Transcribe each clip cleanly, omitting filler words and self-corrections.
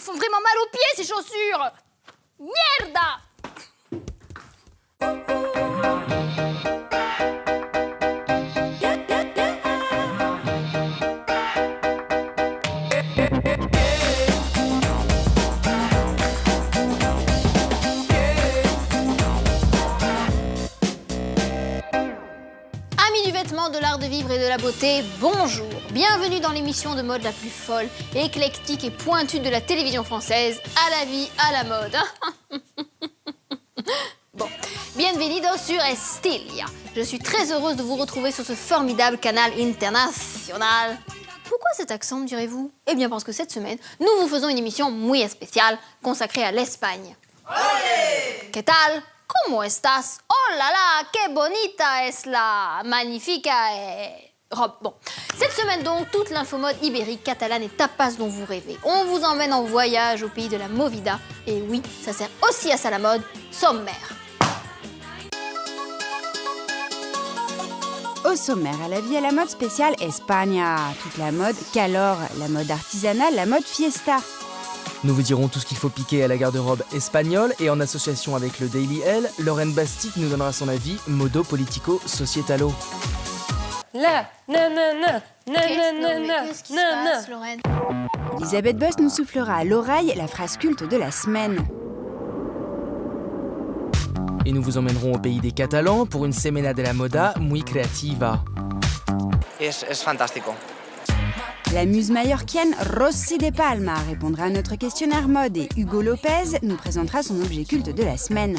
font vraiment mal aux pieds, ces chaussures. Mierda! Amis du vêtement, de l'art de vivre et de la beauté, bonjour. Bienvenue dans l'émission de mode la plus folle, éclectique et pointue de la télévision française, à la vie, à la mode. Bon, bienvenido sur Estilia. Je suis très heureuse de vous retrouver sur ce formidable canal international. Pourquoi cet accent, me direz-vous? Eh bien parce que cette semaine, nous vous faisons une émission muy spéciale consacrée à l'Espagne. Olé! ¿Qué tal? ¿Cómo estás? Oh là là, qué bonita es la magnifica robe. Bon, cette semaine donc, toute l'infomode ibérique, catalane et tapas dont vous rêvez. On vous emmène en voyage au pays de la Movida. Et oui, ça sert aussi à ça la mode, sommaire. Au sommaire, à la vie à la mode spéciale España. Toute la mode calor, la mode artisanale, la mode fiesta. Nous vous dirons tout ce qu'il faut piquer à la garde-robe espagnole et en association avec le Daily L, Lorraine Bastide nous donnera son avis modo politico sociétalo. Qu'est-ce qui se passe, Lorraine? Elisabeth Boss nous soufflera à l'oreille la phrase culte de la semaine. Et nous vous emmènerons au pays des Catalans pour une semana de la moda muy creativa. Es fantástico. La muse mallorquienne Rosy de Palma répondra à notre questionnaire mode et Hugo Lopez nous présentera son objet culte de la semaine.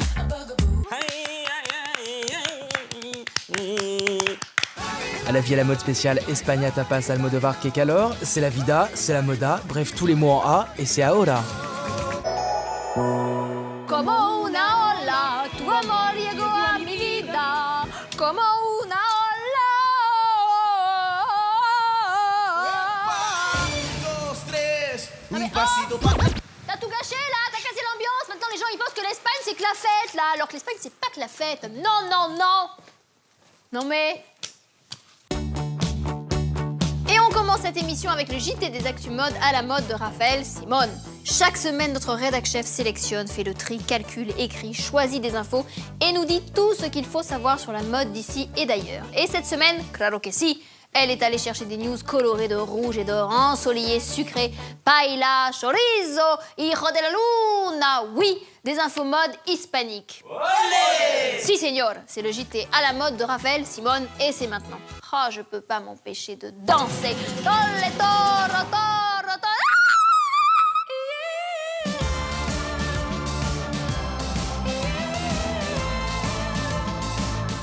À la vie à la mode spéciale España tapas Almodóvar que calor, c'est la vida, c'est la moda, bref tous les mots en A et c'est ahora. Como una ola, tu amor llegó a mi vida. Como una ola. T'as tout gâché là, t'as cassé l'ambiance. Maintenant les gens ils pensent que l'Espagne c'est que la fête là, alors que l'Espagne c'est pas que la fête. Non, non, non. Non mais. Et on commence cette émission avec le JT des actus mode à la mode de Raphaël Simone. Chaque semaine, notre rédac chef sélectionne, fait le tri, calcule, écrit, choisit des infos et nous dit tout ce qu'il faut savoir sur la mode d'ici et d'ailleurs. Et cette semaine, claro que si, elle est allée chercher des news colorées de rouge et d'or, ensoleillées, sucrées, paella, chorizo, hijo de la luna, oui, des infos mode hispaniques. Olé! Si, señor, c'est le JT à la mode de Raphaël Simone et c'est maintenant. Oh, je peux pas m'empêcher de danser. Tolle, toro, toro, toro.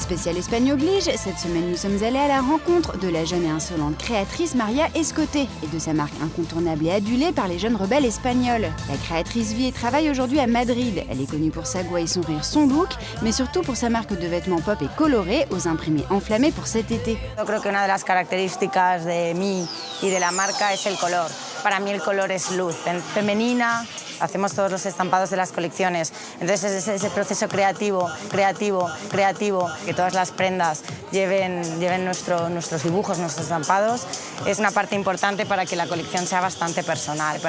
Spécial Espagne oblige, cette semaine nous sommes allés à la rencontre de la jeune et insolente créatrice Maria Escoté et de sa marque incontournable et adulée par les jeunes rebelles espagnols. La créatrice vit et travaille aujourd'hui à Madrid. Elle est connue pour sa gouaille, son rire, son look, mais surtout pour sa marque de vêtements pop et colorés aux imprimés enflammés pour cet été. Yo creo que una de las características de mí y de la marca es el color. Para mí el color es luz femenina. Hacemos todos los estampados de las colecciones. Entonces es ese proceso creativo, que todas las prendas lleven nuestros dibujos, nuestros estampados. Es una parte importante para que la colección sea bastante personal.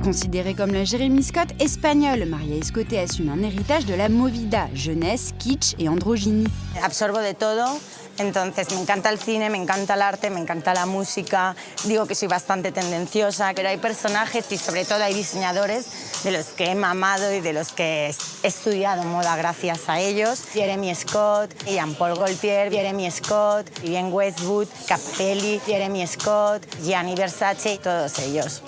Considérée comme la Jérémy Scott espagnole, Maria Escoté assume un héritage de la Movida, jeunesse, kitsch et androgynie. Absorbo de todo. Entonces me encanta el cine, me encanta el arte, me encanta la música, digo que soy bastante tendenciosa, pero hay personajes y sobre todo hay diseñadores de los que he mamado y de los que he estudiado moda gracias a ellos. Jeremy Scott, Jean-Paul Gaultier, Jeremy Scott, Vivienne Westwood, Capelli, Jeremy Scott, Gianni Versace, todos ellos.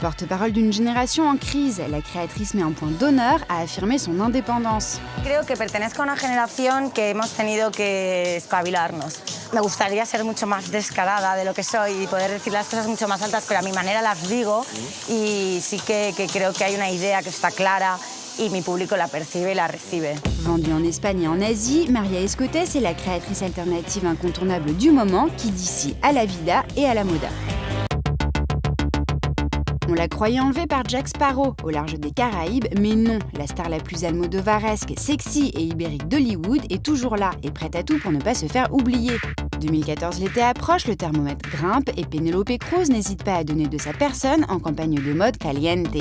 Porte-parole d'une génération en crise, la créatrice met un point d'honneur à affirmer son indépendance. Creo que pertenezco a una generación que hemos tenido que espabilarnos. Me gustaría ser mucho más descarada de lo que soy y poder decir las cosas mucho más altas, pero a mi manera las digo y sí que creo que hay una idea que está clara y mi público la percibe y la recibe. Vendue en Espagne et en Asie, Maria Escoté, c'est la créatrice alternative incontournable du moment qui d'ici à la vida et à la moda. On la croyait enlevée par Jack Sparrow, au large des Caraïbes, mais non, la star la plus almodovaresque, sexy et ibérique d'Hollywood est toujours là et prête à tout pour ne pas se faire oublier. 2014, l'été approche, le thermomètre grimpe et Penélope Cruz n'hésite pas à donner de sa personne en campagne de mode caliente.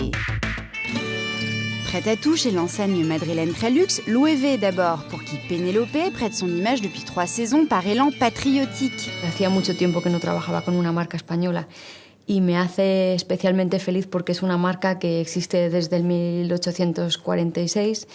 Prête à tout chez l'enseigne madrilène très luxe, Loewe d'abord, pour qui Penélope prête son image depuis 3 saisons par élan patriotique. Hacía mucho tiempo que no trabajaba con una marca española y me hace especialmente feliz porque es una marca que existe desde el 1846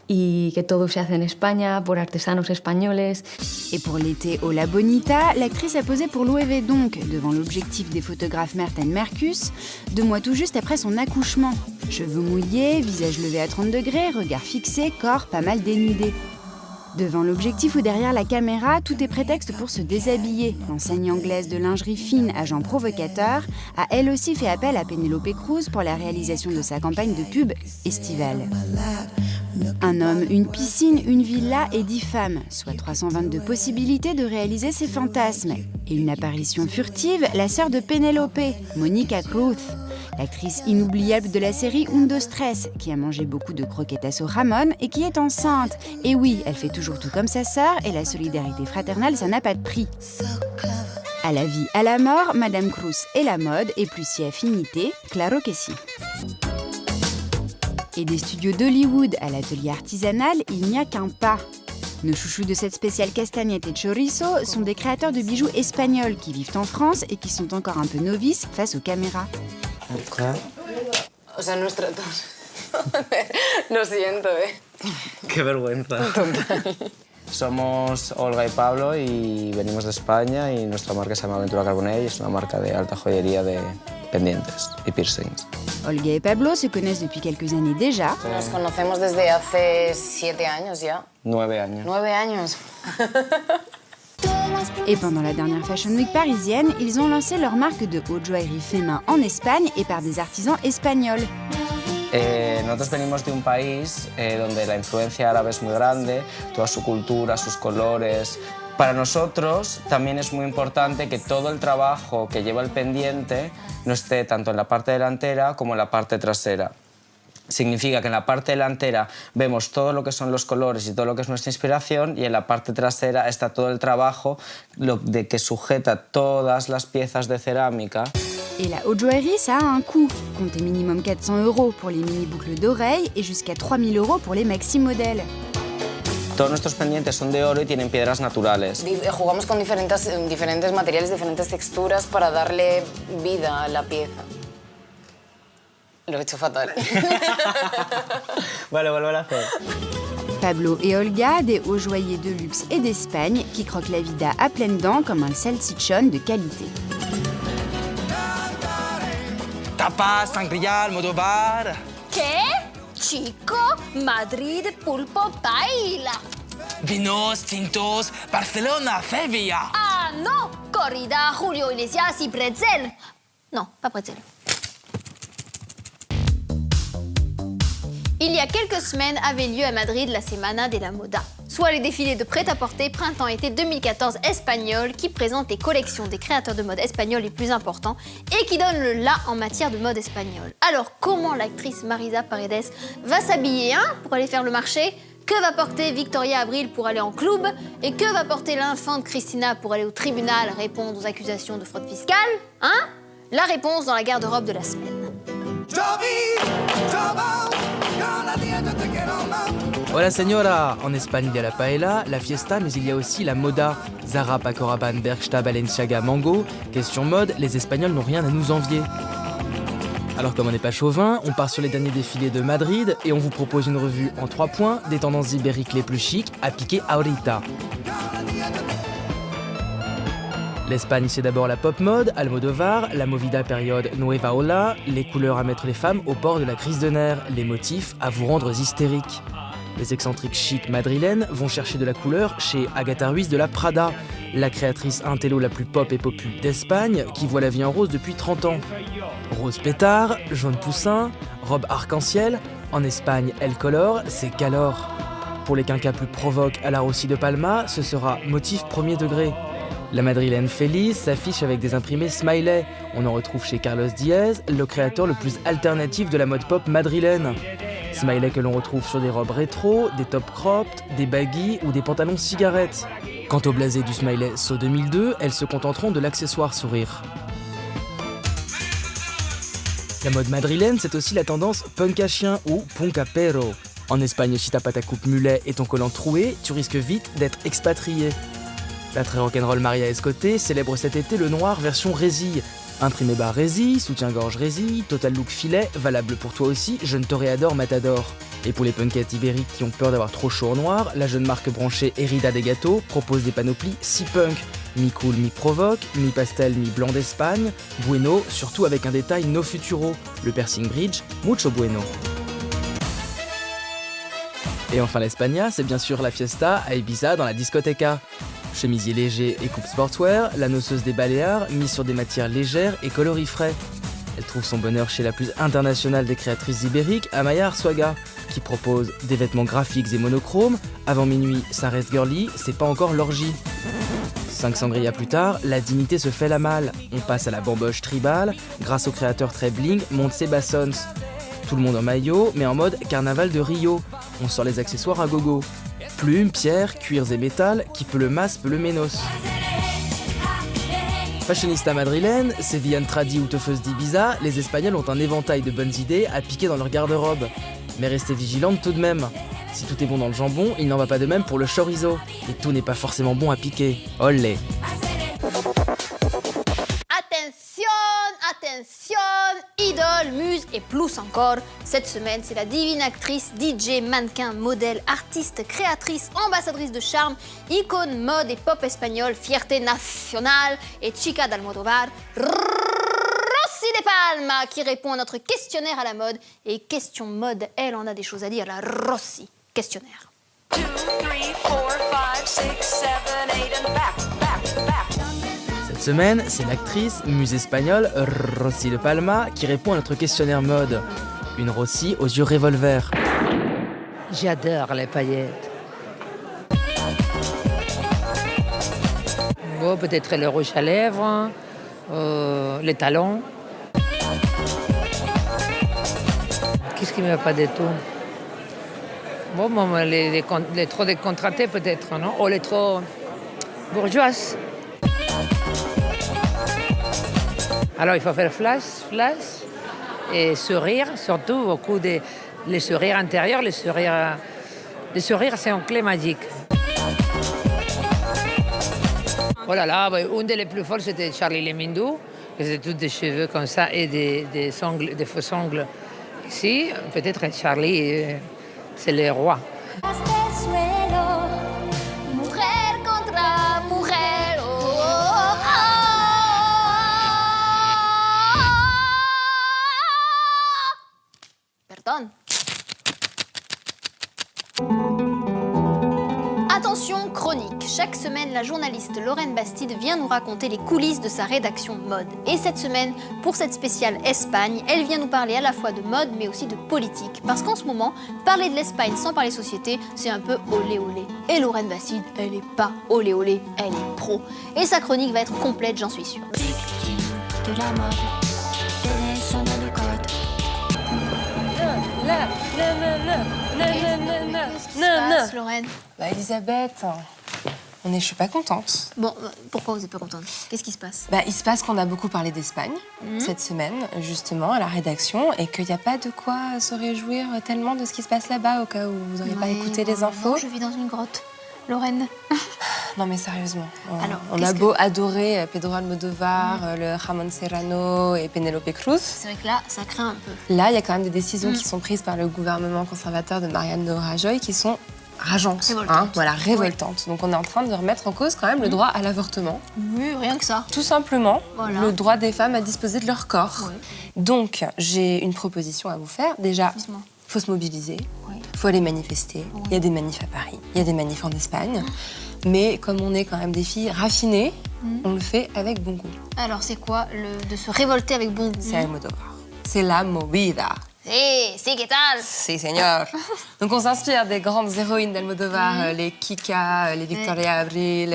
y que todo se hace en España por artesanos españoles. Et pour l'été au La Bonita, l'actrice a posé pour Loewe donc, devant l'objectif des photographes Merten Mercus, 2 mois tout juste après son accouchement. Cheveux mouillés, visage levé à 30 degrés, regard fixé, corps pas mal dénudé. Devant l'objectif ou derrière la caméra, tout est prétexte pour se déshabiller. L'enseigne anglaise de lingerie fine, agent provocateur, a elle aussi fait appel à Penélope Cruz pour la réalisation de sa campagne de pub estivale. Un homme, une piscine, une villa et 10 femmes, soit 322 possibilités de réaliser ses fantasmes. Et une apparition furtive, la sœur de Penélope, Monica Cruz, l'actrice inoubliable de la série Undo Stress, qui a mangé beaucoup de croquetas au Ramon et qui est enceinte. Et oui, elle fait toujours tout comme sa sœur et la solidarité fraternelle, ça n'a pas de prix. À la vie, à la mort, Madame Cruz et la mode, et plus si affinité, claro que si. Et des studios d'Hollywood à l'atelier artisanal, il n'y a qu'un pas. Nos chouchous de cette spéciale castagnette et chorizo sont des créateurs de bijoux espagnols qui vivent en France et qui sont encore un peu novices face aux caméras. O sea, nuestra tos. Lo siento, Qué vergüenza. Somos Olga y Pablo y venimos de España y nuestra marca se llama Aventura Carbonell y es una marca de alta joyería de pendientes y piercings. Olga et Pablo se connaissent depuis quelques années déjà. Nos conocemos desde hace 7 años ya. 9 años. 9 años. Et pendant la dernière Fashion Week parisienne, ils ont lancé leur marque de haute joaillerie fait main en Espagne et par des artisans espagnols. Nosotros venimos de un país donde la influencia árabe es muy grande, toda su cultura, sus colores. Para nosotros también es muy importante que todo el trabajo que lleva el pendiente no esté tanto en la parte delantera como en la parte trasera. Significa que en la parte delantera vemos todo lo que son los colores y todo lo que es nuestra inspiración y en la parte trasera está todo el trabajo de que sujeta todas las piezas de cerámica. Et la haute joaillerie, ça a un coût. Comptez minimum 400 € pour les mini boucles d'oreilles et jusqu'à 3000 € pour les maxi modèles. Todos nuestros pendientes son de oro y tienen piedras naturales. Jugamos con diferentes materiales, diferentes texturas para darle vida a la pieza. Lo he hecho fatal. Vale, vuelve a hacer. Pablo et Olga, des hauts joailliers de luxe et d'Espagne, qui croquent la vida à pleines dents comme un salchichon de qualité. Tapas, sangria, Almodóvar. ¿Qué? Chico, Madrid pulpo paella. Vinos, tintos, Barcelona, Sevilla. Ah non, corrida, Julio Iglesias y pretzel. Non, pas pretzel. Il y a quelques semaines avait lieu à Madrid la Semana de la Moda, soit les défilés de prêt-à-porter printemps-été 2014 espagnols qui présentent les collections des créateurs de mode espagnols les plus importants et qui donnent le la en matière de mode espagnole. Alors comment l'actrice Marisa Paredes va s'habiller pour aller faire le marché? Que va porter Victoria Abril pour aller en club? Et que va porter l'infante Cristina pour aller au tribunal répondre aux accusations de fraude fiscale? La réponse dans la garde-robe de la semaine. Hola señora! En Espagne, il y a la paella, la fiesta, mais il y a aussi la moda. Zara, Paco Rabanne, Bershka, Balenciaga, Mango. Question mode, les Espagnols n'ont rien à nous envier. Alors comme on n'est pas chauvin, on part sur les derniers défilés de Madrid et on vous propose une revue en 3 points des tendances ibériques les plus chics à piquer ahorita. L'Espagne, c'est d'abord la pop mode, Almodóvar, la movida période Nueva Ola, les couleurs à mettre les femmes au bord de la crise de nerfs, les motifs à vous rendre hystériques. Les excentriques chics madrilènes vont chercher de la couleur chez Agatha Ruiz de la Prada, la créatrice intello la plus pop et popu d'Espagne, qui voit la vie en rose depuis 30 ans. Rose pétard, jaune poussin, robe arc-en-ciel, en Espagne, elle colore, c'est calor. Pour les quinquas plus provoques à la Rossi de Palma, ce sera motif premier degré. La madrilène Feliz s'affiche avec des imprimés smiley. On en retrouve chez Carlos Diaz, le créateur le plus alternatif de la mode pop madrilène. Smiley que l'on retrouve sur des robes rétro, des top cropped, des baggy ou des pantalons cigarettes. Quant au blasé du smiley So 2002, elles se contenteront de l'accessoire sourire. La mode madrilène, c'est aussi la tendance punk à chien ou punk à perro. En Espagne, si t'as pas ta coupe mulet et ton collant troué, tu risques vite d'être expatrié. La très rock'n'roll Maria Escoté célèbre cet été le noir version résille. Imprimé bas résille, soutien-gorge résille, total look filet, valable pour toi aussi, jeune toréador matador. Et pour les punkettes ibériques qui ont peur d'avoir trop chaud en noir, la jeune marque branchée Herida des Gâteaux propose des panoplies si punk. Mi-cool, mi-provoque, mi-pastel, mi-blanc d'Espagne, bueno, surtout avec un détail no futuro, le piercing bridge, mucho bueno. Et enfin l'España, c'est bien sûr la fiesta à Ibiza dans la discoteca. Chemisier léger et coupe sportswear, la noceuse des Baléares mise sur des matières légères et coloris frais. Elle trouve son bonheur chez la plus internationale des créatrices ibériques, Amaya Arzuaga, qui propose des vêtements graphiques et monochromes. Avant minuit, ça reste girly, c'est pas encore l'orgie. 5 sangria plus tard, la dignité se fait la malle. On passe à la bamboche tribale, grâce au créateur très bling Montse Bassons. Tout le monde en maillot, mais en mode carnaval de Rio. On sort les accessoires à gogo. Plumes, pierres, cuirs et métal, qui peut le mas, peut le ménos. Fashionista madrilène, sévillane tradi ou teufeuse d'Ibiza, les Espagnols ont un éventail de bonnes idées à piquer dans leur garde-robe. Mais restez vigilantes tout de même. Si tout est bon dans le jambon, il n'en va pas de même pour le chorizo. Et tout n'est pas forcément bon à piquer. Olé! Attention, idole, muse et plus encore. Cette semaine, c'est la divine actrice, DJ, mannequin, modèle, artiste, créatrice, ambassadrice de charme, icône mode et pop espagnole, fierté nationale et chica d'Almodóvar, Rosy de Palma, qui répond à notre questionnaire à la mode. Et question mode, elle en a des choses à dire, la Rosy. Questionnaire. 2, 3, 4, 5, 6, 7, 8 and back. Cette semaine, c'est l'actrice, muse espagnole, Rosy de Palma, qui répond à notre questionnaire mode. Une Rosy aux yeux revolver. J'adore les paillettes. Bon, peut-être le rouge à lèvres, les talons. Qu'est-ce qui ne me va pas du tout? Bon, les trop décontractés peut-être, non? Ou les trop bourgeoises. Alors il faut faire flash, et sourire, surtout beaucoup de les sourires intérieurs, les sourires c'est une clé magique. Oh là là, une des les plus fortes c'était Charlie Lemindou, qui c'était tous des cheveux comme ça et des faux ongles ici. Peut-être Charlie, c'est le roi. Attention chronique, chaque semaine la journaliste Lorraine Bastide vient nous raconter les coulisses de sa rédaction mode. Et cette semaine, pour cette spéciale Espagne, elle vient nous parler à la fois de mode mais aussi de politique. Parce qu'en ce moment, parler de l'Espagne sans parler société, c'est un peu olé olé. Et Lorraine Bastide, elle est pas olé olé, elle est pro. Et sa chronique va être complète, j'en suis sûre. De la mode, des sons dans le code. Qu'est-ce qui se passe, Lorraine? Bah Elisabeth, je suis pas contente. Bon, pourquoi vous êtes pas contente? Qu'est-ce qui se passe? Bah il se passe qu'on a beaucoup parlé d'Espagne cette semaine, justement, à la rédaction, et qu'il n'y a pas de quoi se réjouir tellement de ce qui se passe là-bas, au cas où vous n'auriez pas écouté les infos. Non, je vis dans une grotte. Lorraine. Non mais sérieusement, Alors, on a beau adorer Pedro Almodóvar, le Ramón Serrano et Penélope Cruz. C'est vrai que là, ça craint un peu. Là, il y a quand même des décisions qui sont prises par le gouvernement conservateur de Mariano Rajoy qui sont rageantes, révoltantes. Donc on est en train de remettre en cause quand même le droit à l'avortement. Oui, rien que ça. Tout simplement, voilà. Le droit des femmes à disposer de leur corps. Oui. Donc j'ai une proposition à vous faire. Déjà, il faut se mobiliser, il faut aller manifester. Il y a des manifs à Paris, il y a des manifs en Espagne. Mais comme on est quand même des filles raffinées, on le fait avec bon goût. Alors c'est quoi de se révolter avec bon goût? C'est Almodóvar. C'est la movida. Si, ¿qué tal? Si, señor. Donc on s'inspire des grandes héroïnes d'Almodóvar, les Kika, les Victoria Abril,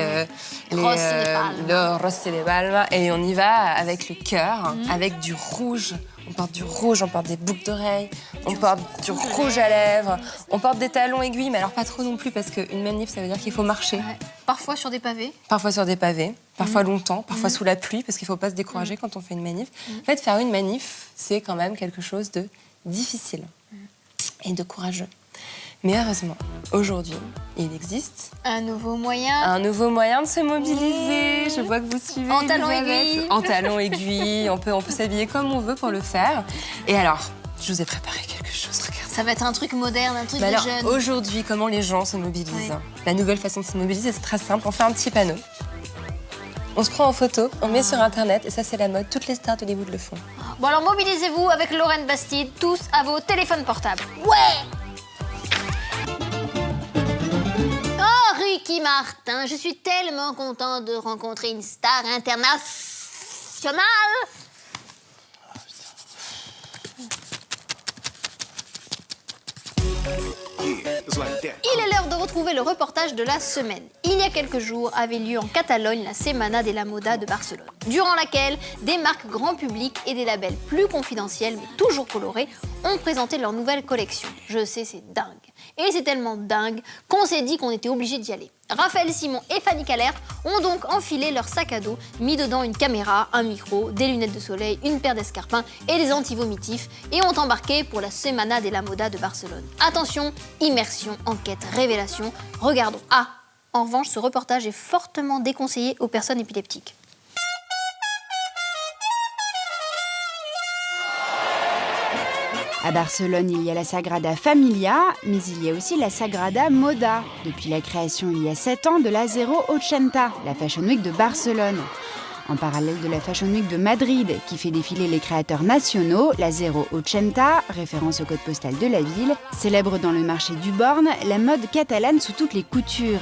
le Rosy de Palma. Et on y va avec le cœur, avec du rouge. On On porte du rouge, on porte des boucles d'oreilles, on porte du rouge à lèvres, on porte des talons aiguilles, mais alors pas trop non plus parce qu'une manif, ça veut dire qu'il faut marcher. Ouais. Parfois sur des pavés. Parfois sur des pavés, parfois longtemps, parfois sous la pluie, parce qu'il ne faut pas se décourager quand on fait une manif. En fait, faire une manif, c'est quand même quelque chose de difficile et de courageux. Mais heureusement, aujourd'hui, il existe un nouveau moyen de se mobiliser. Je vois que vous suivez. En talons aiguilles. En talons aiguilles. On peut s'habiller comme on veut pour le faire. Et alors, je vous ai préparé quelque chose. Regardez. Ça va être un truc moderne, un truc de jeune. Aujourd'hui, comment les gens se mobilisent? La nouvelle façon de se mobiliser, c'est très simple. On fait un petit panneau. On se prend en photo, on met sur Internet, et ça, c'est la mode. Toutes les stars d'Hollywood le font. Bon, alors mobilisez-vous avec Lorraine Bastide, tous à vos téléphones portables. Ouais! Oh, Ricky Martin, je suis tellement contente de rencontrer une star internationale. Il est l'heure de retrouver le reportage de la semaine. Il y a quelques jours avait lieu en Catalogne la Semana de la Moda de Barcelone, durant laquelle des marques grand public et des labels plus confidentiels mais toujours colorés ont présenté leur nouvelle collection. Je sais, c'est dingue. Et c'est tellement dingue qu'on s'est dit qu'on était obligé d'y aller. Raphaël Simon et Fanny Calert ont donc enfilé leur sac à dos, mis dedans une caméra, un micro, des lunettes de soleil, une paire d'escarpins et des anti-vomitifs et ont embarqué pour la Semana de la Moda de Barcelone. Attention, immersion, enquête, révélation, regardons. Ah, en revanche, ce reportage est fortement déconseillé aux personnes épileptiques. À Barcelone, il y a la Sagrada Familia, mais il y a aussi la Sagrada Moda, depuis la création il y a 7 ans de la 080, la Fashion Week de Barcelone. En parallèle de la Fashion Week de Madrid, qui fait défiler les créateurs nationaux, la 080, référence au code postal de la ville, célèbre dans le marché du Born la mode catalane sous toutes les coutures.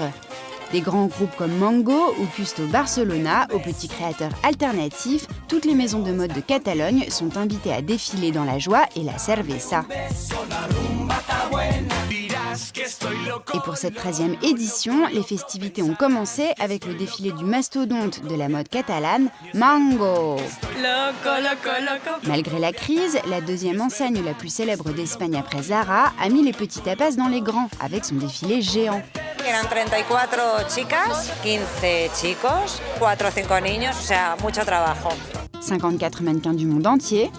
Des grands groupes comme Mango ou Custo Barcelona, aux petits créateurs alternatifs, toutes les maisons de mode de Catalogne sont invitées à défiler dans la joie et la cerveza. Et pour cette 13e édition, les festivités ont commencé avec le défilé du mastodonte de la mode catalane, Mango. Malgré la crise, la deuxième enseigne la plus célèbre d'Espagne après Zara a mis les petits tapas dans les grands avec son défilé géant. Eran 34 chicas, 15 chicos, 4 o 5 niños, o sea, mucho trabajo. 54 mannequins du monde entier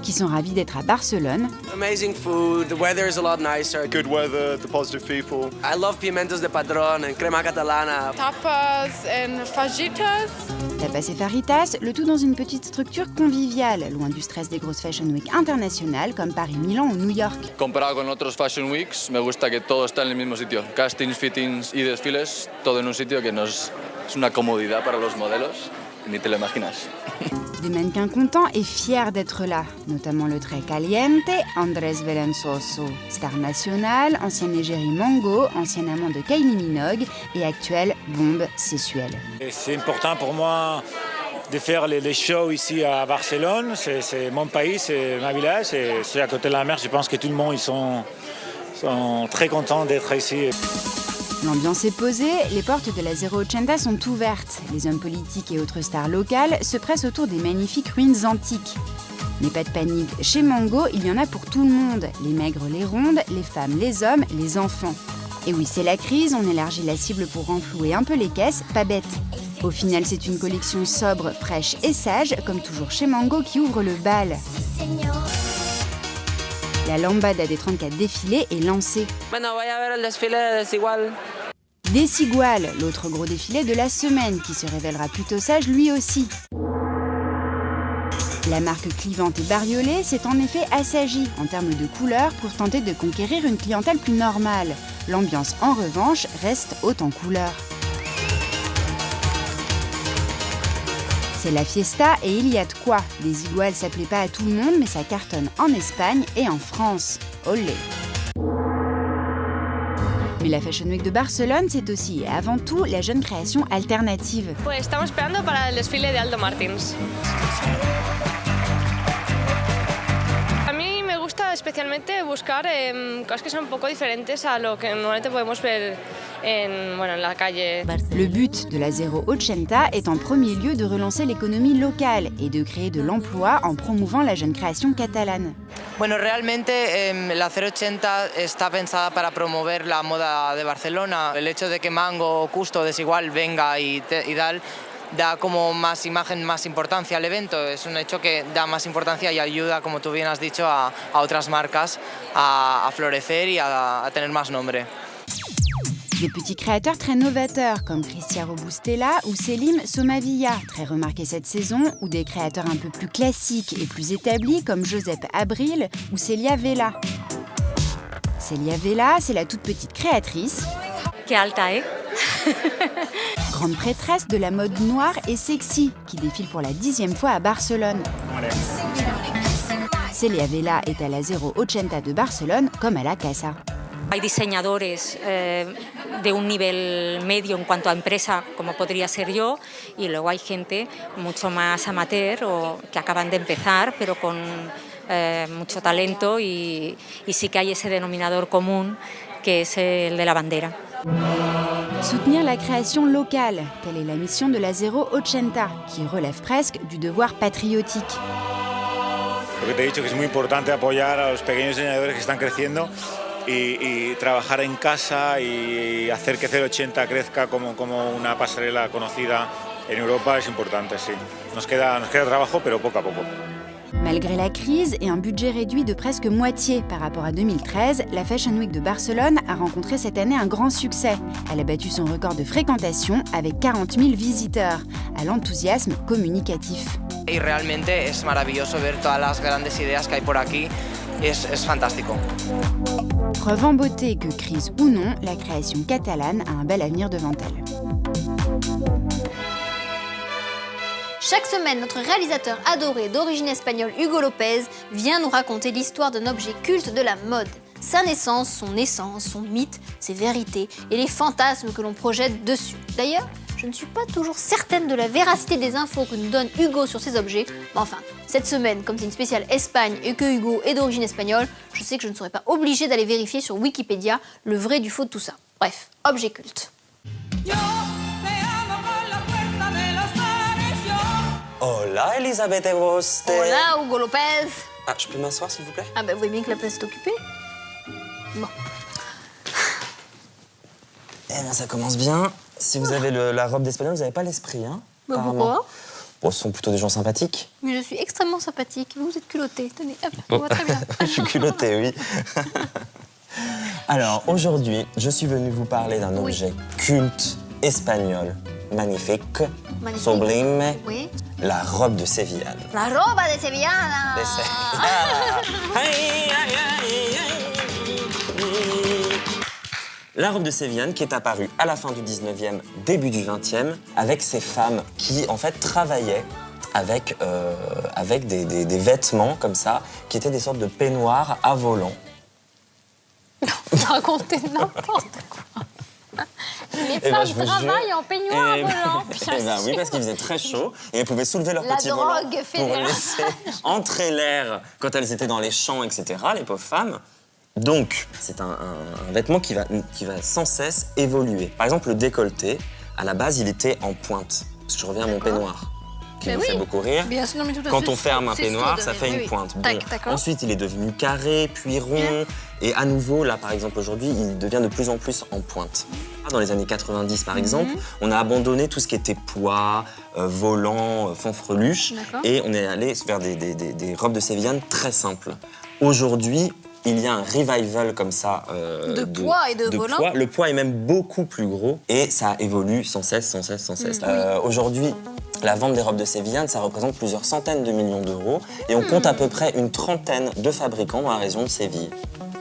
qui sont ravis d'être à Barcelone. Amazing food, the weather is a lot nicer. Good weather, the positive people. I love pimentos de padrón and crema catalana. Tapas and fajitas. Tapas et faritas, le tout dans une petite structure conviviale, loin du stress des grosses Fashion Week internationales comme Paris, Milan ou New York. Comparado con otros Fashion Weeks, me gusta que todo está en el mismo sitio. Castings, fittings y desfiles, todo en un sitio que es una comodidad para los modelos. Ni te lo imaginas. Des mannequins contents et fiers d'être là, notamment le très caliente Andrés Velenzoso, star nationale, ancien égérie Mango, ancien amant de Kylie Minogue et actuelle bombe sexuelle. C'est important pour moi de faire les shows ici à Barcelone. C'est mon pays, c'est ma village, c'est à côté de la mer. Je pense que tout le monde ils sont très contents d'être ici. L'ambiance est posée, les portes de la 080 sont ouvertes. Les hommes politiques et autres stars locales se pressent autour des magnifiques ruines antiques. Mais pas de panique, chez Mango, il y en a pour tout le monde. Les maigres, les rondes, les femmes, les hommes, les enfants. Et oui, c'est la crise, on élargit la cible pour renflouer un peu les caisses, pas bête. Au final, c'est une collection sobre, fraîche et sage, comme toujours chez Mango, qui ouvre le bal. La lambada des 34 défilés est lancée. Bueno, voy a ver el desfile de Desigual. Desigual, l'autre gros défilé de la semaine, qui se révélera plutôt sage lui aussi. La marque clivante et bariolée s'est en effet assagie en termes de couleurs pour tenter de conquérir une clientèle plus normale. L'ambiance, en revanche, reste haute en couleurs. C'est la fiesta et il y a de quoi. Desigual, ça plaît pas à tout le monde, mais ça cartonne en Espagne et en France. Olé! Mais la Fashion Week de Barcelone, c'est aussi et avant tout la jeune création alternative. Pues estamos esperando para el desfile de Aldo Martins. especialmente buscar cosas que son un poco diferentes a lo que normalmente podemos ver en la calle. Le but de la 0880 est en premier lieu de relancer l'économie locale et de créer de l'emploi en promouvant la jeune création catalane. Bueno, realmente la 080 está pensada para promover la moda de Barcelona. El hecho de que Mango o Custodes igual venga y tal, da como más imagen, más importancia al evento. Es un hecho que da más importancia y ayuda, como tú bien has dicho, a otras marcas a florecer y a tener más nombre. Des petits créateurs très novateurs comme Cristia Robustella ou Selim Somavilla, très remarqués cette saison, ou des créateurs un peu plus classiques et plus établis comme Josep Abril ou Celia Vela. Celia Vela, c'est la toute petite créatrice. Qué alta, ¿eh? Grande prêtresse de la mode noire et sexy, qui défile pour la 10e fois à Barcelone. Celia Vela est à la 0880 de Barcelone comme à la Casa. Hay diseñadores de un nivel medio en cuanto a empresa, como podría ser yo, y luego hay gente mucho más amateur o que acaban de empezar, pero con mucho talento y sí que hay ese denominador común que es el de la bandera. Soutenir la création locale, telle est la mission de la 0880, qui relève presque du devoir patriotique. Lo que te he dicho que es muy importante apoyar a los pequeños diseñadores que están creciendo y trabajar en casa y hacer que 080 crezca como una pasarela conocida en Europa es importante, sí. Nos queda trabajo, pero poco a poco. Malgré la crise et un budget réduit de presque moitié par rapport à 2013, la Fashion Week de Barcelone a rencontré cette année un grand succès. Elle a battu son record de fréquentation avec 40 000 visiteurs, à l'enthousiasme communicatif. Y realmente es maravilloso ver todas las grandes ideas que hay por aquí. Es fantástico. Preuve en beauté que, crise ou non, la création catalane a un bel avenir devant elle. Chaque semaine, notre réalisateur adoré d'origine espagnole Hugo Lopez vient nous raconter l'histoire d'un objet culte de la mode. Sa naissance, son mythe, ses vérités et les fantasmes que l'on projette dessus. D'ailleurs, je ne suis pas toujours certaine de la véracité des infos que nous donne Hugo sur ces objets. Mais enfin, cette semaine, comme c'est une spéciale Espagne et que Hugo est d'origine espagnole, je sais que je ne serai pas obligée d'aller vérifier sur Wikipédia le vrai du faux de tout ça. Bref, objet culte. Hola Elisabeth Egoste. Hola Hugo Lopez. Ah, je peux m'asseoir s'il vous plaît? Ah bah vous voyez bien que la place est occupée. Bon. Eh bien ça commence bien. Si vous avez la robe d'espagnol, vous n'avez pas l'esprit, hein? Bah pourquoi? Bon, ce sont plutôt des gens sympathiques. Mais je suis extrêmement sympathique. Vous êtes culotté. Tenez, hop, on voit très bien. Je suis culotté, oui. Alors, aujourd'hui, je suis venu vous parler d'un objet culte espagnol, magnifique, sublime, oui. La robe de Sevillane. La roba de Sevillana. De Sevillana. La robe de Sevillane qui est apparue à la fin du 19e, début du 20e, avec ces femmes qui, en fait, travaillaient avec des vêtements comme ça, qui étaient des sortes de peignoirs à volant. Vous racontez n'importe quoi. Les femmes travaillent en peignoir à volant. Eh ben oui, parce qu'il faisait très chaud et elles pouvaient soulever leur petit volant pour laisser entrer l'air quand elles étaient dans les champs, etc., les pauvres femmes. Donc, c'est un vêtement qui va sans cesse évoluer. Par exemple, le décolleté, à la base, il était en pointe. Parce que je reviens à mon peignoir, qui me fait beaucoup rire. Bien sûr, non, mais tout à Quand fait, on ferme un peignoir, ça fait une pointe. Bon. Ensuite, il est devenu carré, puis rond. Et à nouveau, là, par exemple, aujourd'hui, il devient de plus en plus en pointe. Dans les années 90, par exemple, on a abandonné tout ce qui était pois, volant, fanfreluche. Et on est allé vers des robes de Sevillane très simples. Aujourd'hui, il y a un revival comme ça de poids et de volant. Le poids est même beaucoup plus gros et ça évolue sans cesse. Aujourd'hui, la vente des robes de Sevillane, ça représente plusieurs centaines de millions d'euros et on compte à peu près une trentaine de fabricants dans la région de Séville.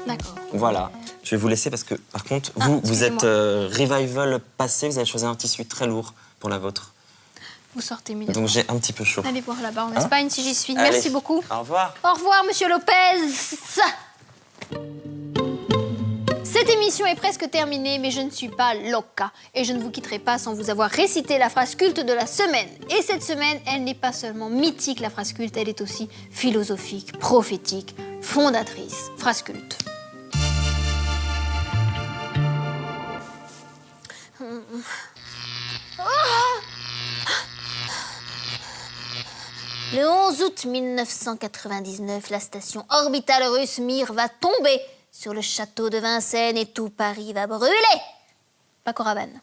D'accord. Voilà. Je vais vous laisser parce que, par contre, vous êtes revival passé, vous avez choisi un tissu très lourd pour la vôtre. Vous sortez mieux. Donc j'ai un petit peu chaud. Allez voir là-bas en Espagne si j'y suis. Allez. Merci beaucoup. Au revoir. Au revoir, monsieur Lopez. Cette émission est presque terminée, mais je ne suis pas loca. Et je ne vous quitterai pas sans vous avoir récité la phrase culte de la semaine. Et cette semaine, elle n'est pas seulement mythique, la phrase culte, elle est aussi philosophique, prophétique, fondatrice. Phrase culte. Le 11 août 1999, la station orbitale russe Mir va tomber sur le château de Vincennes et tout Paris va brûler. Paco Rabanne.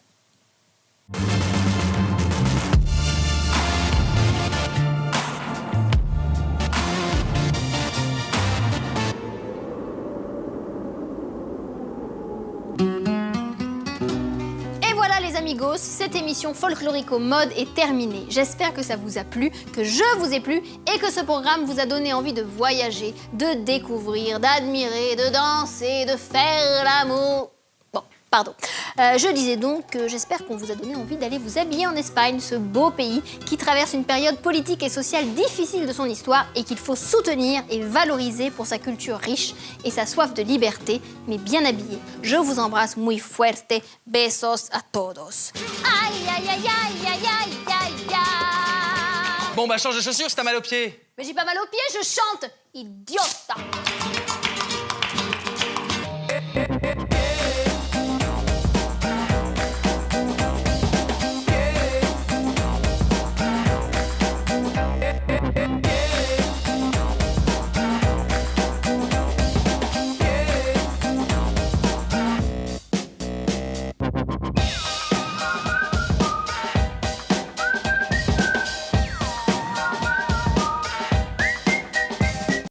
Amigos, cette émission folklorico mode est terminée. J'espère que ça vous a plu, que je vous ai plu et que ce programme vous a donné envie de voyager, de découvrir, d'admirer, de danser, de faire l'amour. Bon, pardon. Je disais donc que j'espère qu'on vous a donné envie d'aller vous habiller en Espagne, ce beau pays qui traverse une période politique et sociale difficile de son histoire et qu'il faut soutenir et valoriser pour sa culture riche et sa soif de liberté, mais bien habillé. Je vous embrasse muy fuerte. Besos a todos. Aïe, aïe, aïe, aïe, aïe, aïe, aïe, aïe. Bon, bah change de chaussures si t'as mal aux pieds. Mais j'ai pas mal aux pieds, je chante. Idiota.